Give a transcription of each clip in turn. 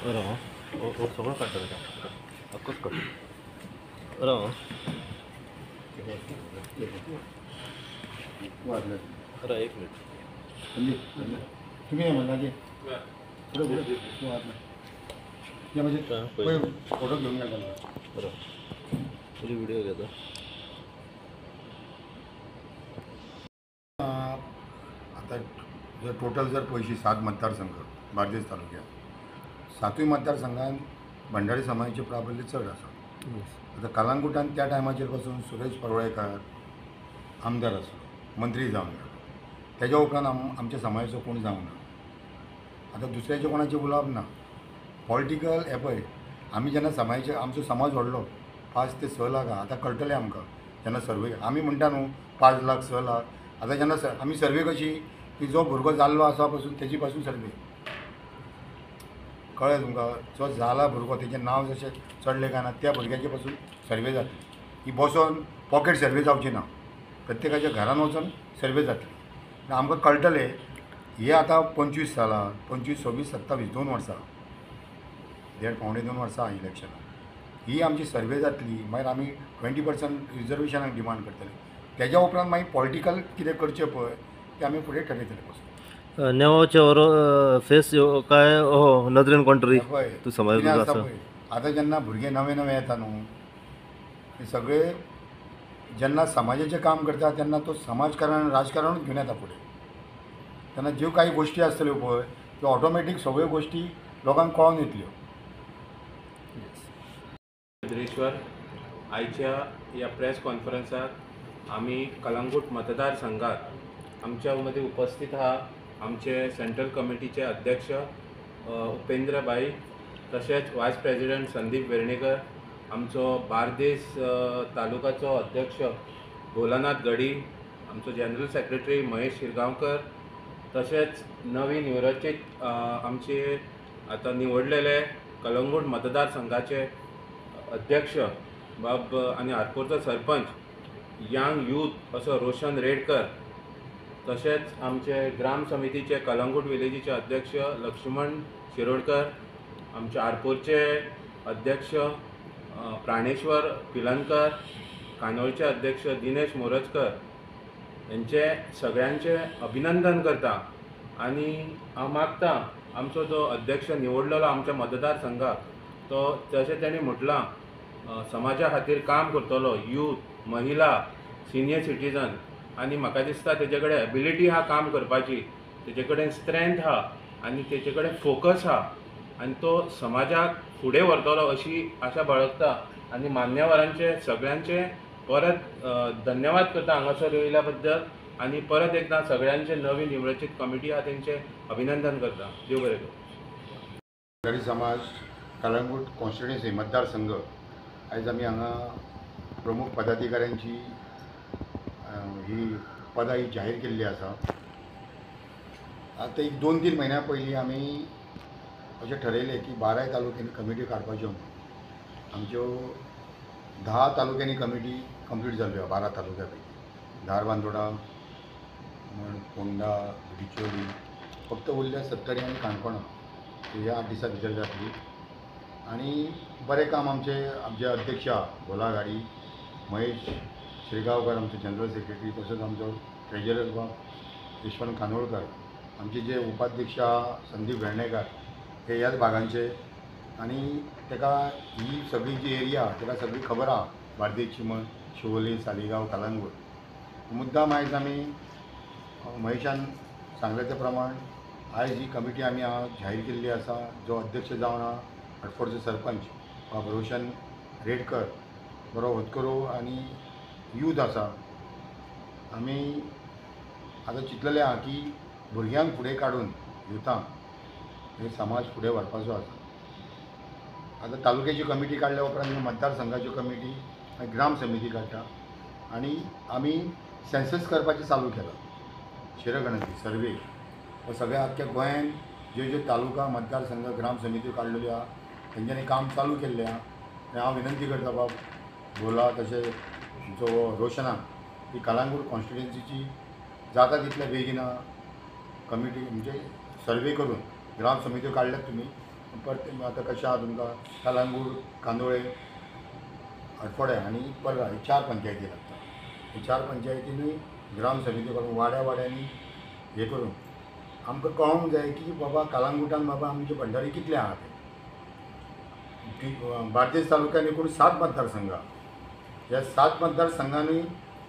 राव सगळं काढतं त्याच्या अक्कच काढ राव अरे एक मिनिट तुम्ही म्हणला की म्हणजे फोटो घेऊन गेला बरं तुझी व्हिडिओ घेतो आता जर टोटल जर पैसे 7 मतदारसंघ बार्देस तालुक्यात 7 मतदारसंघात भंडारी समाजाचे प्राबल्य चढ आसा. आता कलांगुटान त्या टायमाचेर पासून सुरेश परवळेकर आमदार आसलो, मंत्री जावन गेलो. त्याच्या उपरांत आमच्या समाजाचो कोण जावंक ना. आता दुसऱ्याचे कोणाचे उलोवप ना. पॉलिटिकल हे पळय आमी जेन्ना समाजाचे आमचो समाज व्हडलो 5 ते 6 लाख आहा. आतां कळटलें आमकां जेन्ना सर्वे आमी म्हणटा न्हू 5 लाख 6 लाख आतां जेन्ना आमी सर्वे कशी की जो भुरगो जाल्लो आसा पासून तेजी पासून सर्वे कळ्ळें तुमकां. जो जाला भुरगो तेजें नांव जशें चडलें काय ना त्या भुरग्याचे पासून सर्वे जातली. ही बसोन पॉकेट सर्वे जावची ना. प्रत्येकाच्या घरान वचून सर्वे जातली. आमकां कळटलें हे आतां 25 जालां 25 26 27 2 वर्सां 1.5 वर्सां इलेक्शनाक ही आमची सर्वे जातली. मागीर आमी 20% रिजर्वेशनाक डिमांड करतले. तेज्या उपरांत मागीर पॉलिटिकल कितें करचें पळय तें आमी फुडें ठरयतले पासून. नेवाचे फेस काय हो नदरेन कोण पळय तू समाज कितें आसता पळय आतां जेन्ना भुरगे नवे नवे येता न्हू ते सगळे जेन्ना समाजाचें काम करता तेन्ना तो समाजकारण राजकारणूच घेवन येता फुडें. तेन्ना ज्यो काही गोश्टी आसतल्यो पळय त्यो ऑटोमॅटीक सगळ्यो गोश्टी लोकांक कळोन येतल्यो. चंद्रेश्वर आयच्या या प्रेस कॉन्फरन्सात आम्ही कलंगूट मतदारसंघात आमच्या मध्ये उपस्थित आहा आमचे सेंट्रल कमिटीचे अध्यक्ष उपेंद्र भाई तसेच वायस प्रेसिडेंट संदीप वेर्णेकर आमचो बार्देस तालुकाचो अध्यक्ष भोलानाथ गडी आमचो जनरल सेक्रेटरी महेश शिरगांवकर तसेच नवी निवडचीत आमचे आता निवडलेले कलंगूट मतदारसंघाचे अध्यक्ष बाब आणि आरपोरचो सरपंच यंग यूथ असो रोशन रेडकर तसेच आमचे ग्राम समितीचे कलंगूट विलेजीचे अध्यक्ष लक्ष्मण शिरोडकर आमचे आरपोरचे अध्यक्ष प्राणेश्वर पिलनकर कानोळचे अध्यक्ष दिनेश मोरजकर यांचे सगळ्यांचे अभिनंदन करता आणि हांव मागता आमचो जो अध्यक्ष निवडलेलो आमच्या मतदारसंघात तो जशें तेणी म्हटलां समाजा खातीर काम करतलो यूथ महिला सिनियर सिटीजन आनी म्हाका दिसता तेजे कडेन एबिलिटी हा काम करपाची तेजे कडेन स्ट्रेंथ हा आनी तेजे कडेन फोकस हा आनी तो समाजाक फुडें व्हरतलो अशी आशा बाळगता आनी मान्यवरांचे सगळ्यांचे परत धन्यवाद करता हांगासर येयल्या बद्दल आनी परत एकदां सगळ्यांचे नवी निवडचीत कमिटी आहा तेंचे अभिनंदन करता. देव बरें करूं. भंडारी समाज कलंगूट कॉन्स्टिट्युएन्सी मतदारसंघ आयज आमी हांगा प्रमुख पदाधिकाऱ्यांची ही पदां ही जाहीर केल्ली आसा. आतां एक 2-3 म्हयन्या पयलीं आमी अशें ठरयलें की 12 तालुक्यांनी कमिटी काडपाच्यो. आमच्यो 10 तालुक्यांनी कमिटी कंप्लीट जाल्यो 12 तालुक्या पैकी धारबांदोडा फोंडा बिचोली फक्त उरल्या सत्तरी आनी काणकोणा ह्या 8 दिसां भितर जातली. आनी बरें काम आमचे अध्यक्ष भोला गाडी महेश शिरगांवकर आमचे जनरल सेक्रेटरी तसोच आमचो ट्रेजरर यशवंत कानोळकर आमचे जे उपाध्यक्ष संदीप वेर्णेकर हे ह्याच भागांचे आनी ताका ही सगळी जी एरिया ताका सगळी खबर आहा बार्देसची म्हण शिवोली सालिगांव कलंगूट. मुद्दाम आयज आमी महेशान सांगले ते प्रमाण आयज ही कमिटी आमी जाहीर केल्ली आसा. जो अध्यक्ष जावन आटफोडचो सरपंच बाब रोशन रेडकर बरो होतकरू आनी यूथ आसा. आमी आतां चिंतलेले आहा की भुरग्यांक फुडें काडून युथांक हे समाज फुडें व्हरपाचो आसा. आतां तालुक्याची कमिटी काडल्या उपरांत मतदारसंघाच्यो कमिटी मागीर ग्राम समिती काडटा आनी आमी सेन्सस करपाचें चालू केलां. शिरगणती सर्वे हो सगळ्या आख्ख्या गोंयान ज्यो ज्यो तालुका मतदारसंघ ग्राम समित्यो काडलेल्यो आहा तेंच्यांनी काम चालू केल्लें आहा. आनी हांव विनंती करता बाब भोला तशें जो रोशनाक ही कलंगूट कॉन्स्टिट्युएन्सीची जाता तितल्या बेगीन कमिटी म्हणजे सर्वे करून ग्राम समित्यो काडल्यात तुमी परत आतां कशें आहा तुमकां कलांगूट कांदोळे आटफोड्या आनी पर्रा हे 4 पंचायती लागता. हे 4 पंचायतींनी ग्राम समिती करून वाड्या वाड्यांनी हे करून आमकां कळोंक जाय की बाबा कलांगुटान बाबा आमचे भंडारी कितले आहा ते. बार्देस तालुक्यान एकूण 7 मतदारसंघ आहा. ह्या 7 मतदारसंघांनी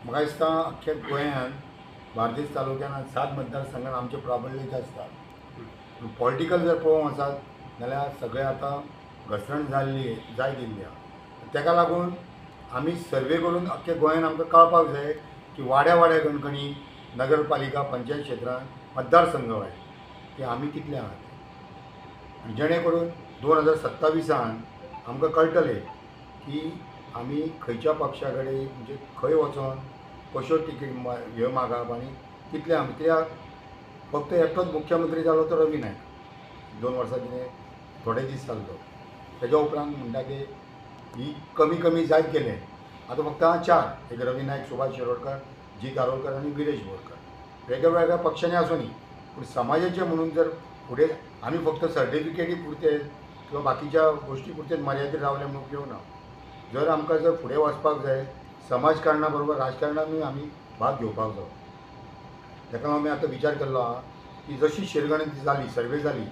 म्हाका दिसता अख्ख्या गोंयांत बार्देस तालुक्यान 7 मतदारसंघान आमचे प्राबल्य जास्त आहा. पॉलिटिकल जर पळोवंक आसात जाल्यार सगळे आतां घसरण जाय दिल्ली आहा. ताका लागून आमी सर्वे करून अख्ख्या गोंयांत आमकां कळपाक जाय की वाड्या वाड्या कणकणी नगरपालिका पंचायत क्षेत्रांत मतदारसंघ वाय की आमी कितले आहात. आनी जेणे करून 2027 आमकां कळटलें की आमी खंयच्या पक्षा कडेन म्हणजे खंय वचोन कश्यो टिकेट ह्यो मागप आनी कितले आमी. कित्याक फक्त एकटोच मुख्यमंत्री जालो तो रवी नायक 2 वर्सां तिणें थोडे दीस जाल्लो. तेज्या उपरांत म्हणटा की ही कमी जायत गेलें. आतां फक्त हांव 4 एक रवी नायक सुभाष शिरोडकर जी कारोलकर आनी गिरीश बोरकर वेगळ्या पक्षांनी आसूं पूण समाजाचे म्हणून जर फुडें आमी फक्त सर्टिफिकेटी पुरते किंवा बाकीच्या गोश्टी पुरतेच मर्यादीत रावले म्हणून उपयोग ना. जर आमकां जर फुडें वचपाक जाय समाजकारणा बरोबर राजकारणानूय आमी भाग घेवपाक जाय. ताका लागून आमी आतां विचार केल्लो आहा की जशी शिरगणती जाली सर्वे जाली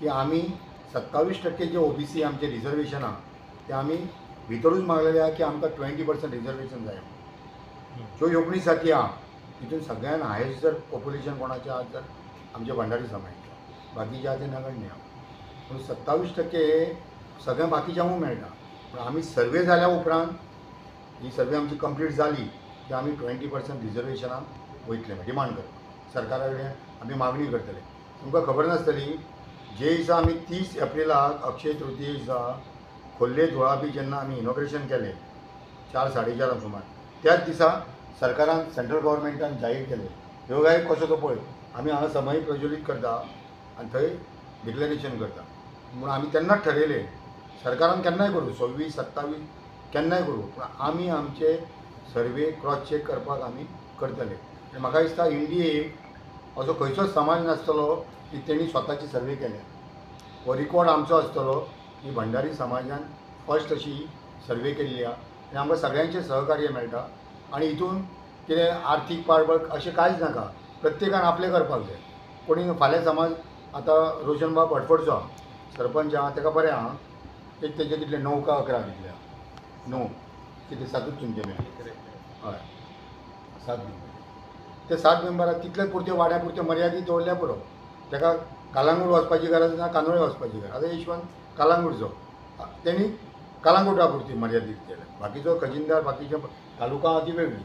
की आमी 27% जे OBC आमचे रिजर्वेशन आहा ते आमी भितरूच मागलेले आहा की आमकां 20% रिजर्वेशन जाय. ज्यो एकुणीस जाती आहा तितून सगळ्यान हायेस्ट जर पॉप्युलेशन कोणाचें आहा तर आमचे भंडारी समाजाचें. बाकीचे आहा ते नगण्य आहा. पूण 27% सगळ्या बाकीच्यांकूय मेळटा. पूण आमी सर्वे जाल्या उपरांत ही सर्वे आमची कंप्लीट जाली की आमी 20% रिजर्वेशनाक वयतले डिमांड करता सरकारा कडेन आमी मागणी करतले. तुमकां खबर नासतली जे दिसा आमी 30 एप्रिलाक अक्षय तृतीये दिसा खोर्ले धुळाबी जेन्ना आमी इनॉग्रेशन केलें 4-4:30 सुमार त्याच दिसा सरकारान सेंट्रल गव्हर्मेंटान जाहीर केलें योगायोग कसो तो पळय आमी हांगा समय प्रज्वलीत करता आनी थंय डिक्लेरेशन करता. म्हूण आमी तेन्नाच ठरयलें सरकारान केन्नाय करूं 26-27 केन्नाय करूं पूण आमी आमचे सर्वे क्रॉस चॅक करपाक आमी करतले. आनी म्हाका दिसता इंडियेक असो खंयचोच समाज नासतलो की तेणी स्वताची सर्वे केल्या. हो रिकॉर्ड आमचो आसतलो की भंडारी समाजान फर्स्ट अशी सर्वे केल्ली आहा आनी आमकां सगळ्यांचें सहकार्य मेळटा. आनी हितून कितें आर्थीक पाळबळ अशें कांयच नाका. प्रत्येकान आपलें करपाक जाय. कोणी फाल्यां समाज आतां रोशनबाब फटफडचो आहा सरपंच आहा ताका बरें आहा एक तेजे कितले 9 का 11 कितले आहा 9 कितें 7च तुमचे मेळ्ळे हय 7 मेंबर. ते 7 मेंबराक तितलेच पुरते वाड्या पुरते मर्यादीत दवरल्या पुरो. ताका कलांगूट वचपाची गरज ना कांदोळे वचपाची गरज. आतां यशवंत कलांगूटचो तेणी कलांगुटा पुरती मर्यादीत केल्या. बाकीचो खजिनदार बाकीचे तालुका आहा ती वेगळी.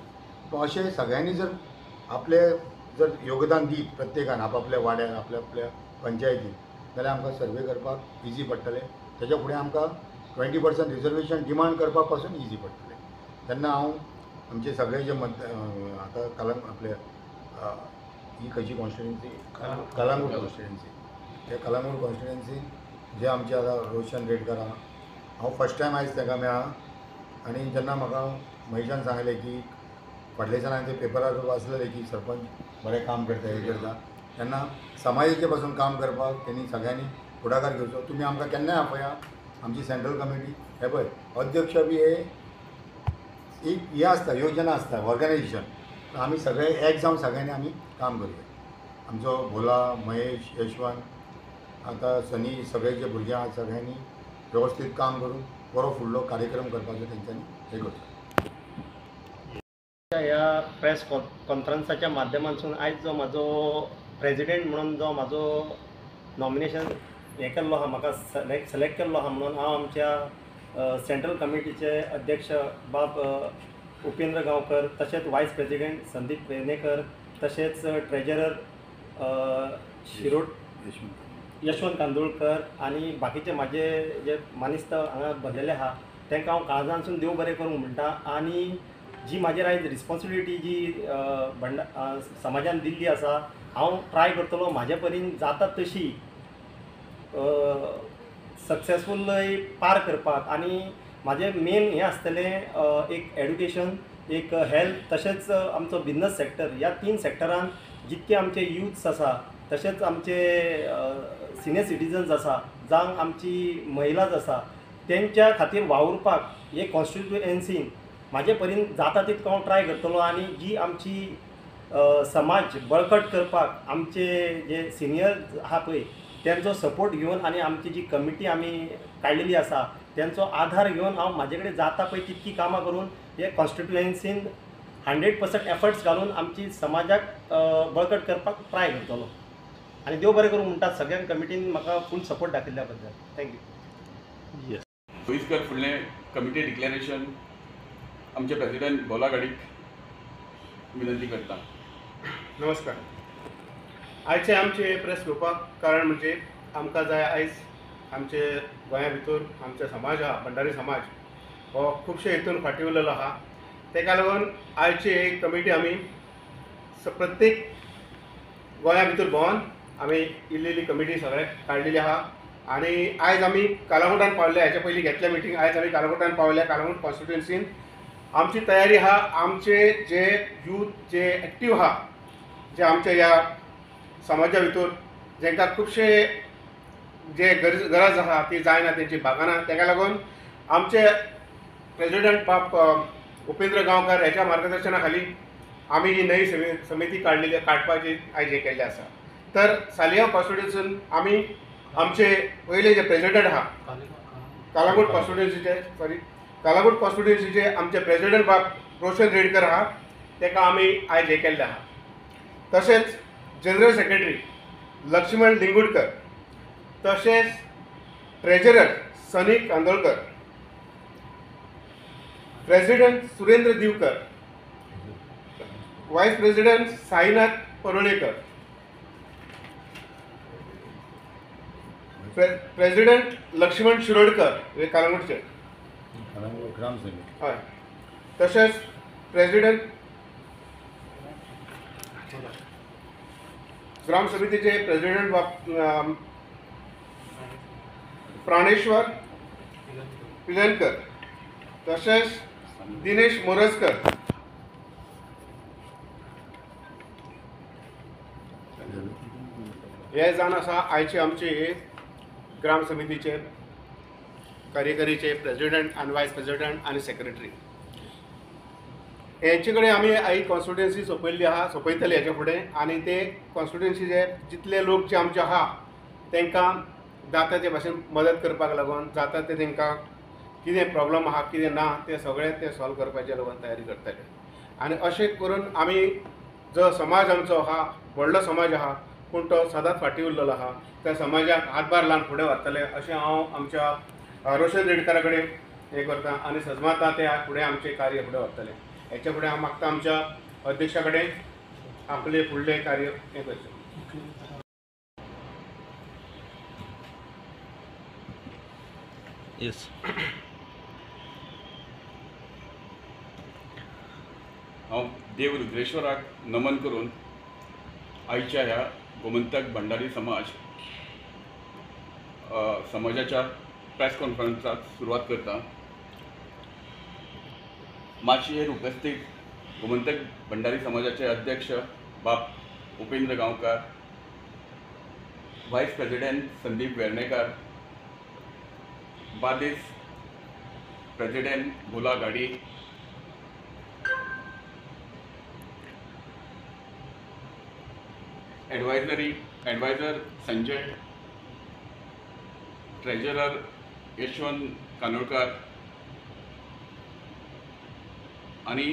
पूण अशें सगळ्यांनी जर आपले जर योगदान दीत प्रत्येकान आपल्या वाड्यान आपल्या पंचायतीन जाल्यार आमकां सर्वे करपाक इजी पडटलें. तेच्या फुडें आमकां 20% रिजर्वेशन डिमांड करपाक पासून इजी पडटलें. तेन्ना हांव आमचे सगळे जे आतां आपले ही खंयची कॉन्स्टिट्युएन्सी कलांगूट कॉन्स्टिट्युएन्सी त्या कलांगूट कॉन्स्टिट्युएन्सीन जे आमचे आतां रोशन रेडकर आहा हांव फर्स्ट टायम आयज ताका मेळ्ळा. आनी जेन्ना म्हाका महेशान सांगलें की फाटल्या दिसांनी हांवें ते पेपरार वाचलेलें की सरपंच बरें काम करता हें करता तेन्ना समाजाचे पासून काम करपाक तेणी सगळ्यांनी फुडाकार घेवचो. तुमी आमकां केन्नाय आपया आमची सेंट्रल कमिटी हे पळय अध्यक्ष बी हे एक हें आसता योजना आसता ऑर्गनायजेशन. आमी सगळे एक जावन सगळ्यांनी आमी काम करूया. आमचो भोला महेश यशवंत आतां सनी सगळे जे भुरगे आहात सगळ्यांनी वेवस्थीत काम करून बरो फुडलो कार्यक्रम करपाचो तेंच्यांनी हे करचो. ह्या प्रेस कॉन्फरन्साच्या माध्यमांतसून आयज जो म्हाजो प्रेजिडेंट म्हणून जो म्हाजो नॉमिनेशन हें केल्लो आहा म्हाका सिलेक्ट केल्लो आहा म्हणून हांव आमच्या सेंट्रल कमिटीचे अध्यक्ष बाब उपेंद्र गांवकर तशेंच वायस प्रेजिडेंट संदीप वेर्णेकर तशेंच ट्रेजरर यशवंत कांदोळकर आनी बाकीचे म्हाजे जे मानिस्त हांगा भरलेले आहा तांकां हांव काळजांतसून देव बरें करूंक म्हणटा. आनी जी म्हाजेर आयज रिस्पॉन्सिबिलिटी जी समाजान दिल्ली आसा हांव ट्राय करतलो म्हाजे परीन जाता तशी सक्सेसफुल पार करपाक. आनी म्हाजें मेन हें आसतलें एक एड्युकेशन एक हेल्थ तशेंच आमचो बिजनस सॅक्टर ह्या 3 सॅक्टरान जितके आमचे युथ्स आसा तशेंच आमचे सिनियर सिटीजन्स आसा जावं आमची महिलाच आसा तेंच्या खातीर वावुरपाक हे कॉन्स्टिट्युएन्सीन म्हाजे परीन जाता तितको हांव ट्राय करतलो आनी जी आमची समाज बळकट करपाक आमचे जे सिनियर आहा पळय त्यांचो सपोर्ट घेवन आनी आमची जी कमिटी आमी काडलेली आसा त्यांचो आधार घेवन हांव म्हाजे कडेन जाता पळय तितकी कामां करून हे कॉन्स्टिट्युएन्सीन 100% एफर्ट्स घालून आमची समाजाक बळकट करपाक ट्राय करतलो आनी देव बरें करूं म्हणटात सगळ्यांक कमिटीन म्हाका फूल सपोर्ट दाखयल्ल्या बद्दल थँक्यू. येस. सोयीस्कर फुडलें कमिटी डिक्लेरेशन आमचे प्रेसिडेंट भोला गाडीक विनंती करता. नमस्कार. आयचे आमचे प्रेस घेवपाक कारण म्हणजे आमकां जाय आयज आमचे गोंया भितर आमचे समाज आहा भंडारी समाज हो खुबशे हितून फाटी उरलेलो आहा. तेका लागून आयची एक कमिटी आमी प्रत्येक गोंया भितर भोंवन आमी इल्ली कमिटी सगळे काडलेली आहा आनी आयज आमी कालांगुटान पावले. हेच्या पयलीं घेतल्या मिटींग आयज आमी कालांगुटान पावल्या. कालांगूट कॉन्स्टिट्युएन्सीन आमची तयारी आहा. आमचे जे यूथ जे एक्टीव आहा जे आमच्या ह्या समाजा भितर जेंकां खुबशे जे गरज आहा ती जायना तेंची भागना तेका लागून आमचे प्रेसिडेंट बाब उपेंद्र गांवकार हेच्या मार्गदर्शना खाली आमी ही नवी समिती काडपाची आयज हे केल्ले आसा. तर सालिगांव कॉन्स्टिट्युएन्सीन आमी आमचे पयले जे प्रेसिडेंट आहा कालांगूट कॉन्स्टिट्युएन्सीचे आमचे प्रेसिडेंट बाब रोशन रेडकर आहा तेका आमी आयज हे केल्ले आहा. तशेंच जनरल सेक्रेटरी लक्ष्मण लिंगुडकर तशेंच ट्रेजरर सनी कांदोळकर प्रेसिडेंट सुरेंद्र दिवकर वायस प्रेसिडेंट साईनाथ परोळेकर प्रेसिडेंट लक्ष्मण शिरोडकर हे कालांगूटचे ग्राम समिती हय. तशेंच प्रेसिडेंट ग्राम समितीचे प्रेसिडेंट प्राणेश्वर पिलनकर तशेंच दिनेश मोरजकर हे जावन आसा आयचे आमचे ग्राम समितीचे कार्यकारीचे प्रेसिडेंट आनी वायस प्रेसिडेंट आनी सेक्रेटरी. हेंचे कडेन आमी आई कॉन्स्टिट्युएन्सी सोंपयतले हेचे फुडें आनी ते कॉन्स्टिट्युएन्सीचे जितले लोक जे आमचे आहा तांकां जाता ते भाशेन मदत करपाक लागून जाता ते तांकां कितें प्रॉब्लम आहा कितें ना ते सगळे ते सॉल्व करपाचे लागून तयारी करतले. आनी अशें करून आमी जो समाज आमचो आहा व्हडलो समाज आहा पूण तो सदांच फाटी उरलेलो आहा त्या समाजाक हातभार लावन फुडें व्हरतले अशें हांव आमच्या रोशन रेडकरा कडेन हे करता आनी सजमाता ते फुडें आमचें कार्य फुडें व्हरतले. हेच्या फुडें हांव मागता आमच्या अध्यक्षा कडेन आपले फुडलें कार्य हें करचें. येस. हांव देव रुद्रेश्वराक नमन करून आयच्या ह्या गोमंतक भंडारी समाजाच्या प्रेस कॉन्फरन्साक सुरवात करता. माचयेर उपस्थित गोमंतक भंडारी समाजाचे अध्यक्ष बाब उपेंद्र गांवकार, वायस प्रेसिडेंट संदीप वेर्णेकार, बादीस प्रेसिडेंट भोला गाडी, एडवायझर संजय, ट्रेजरर यशवंत कानोळकर आणि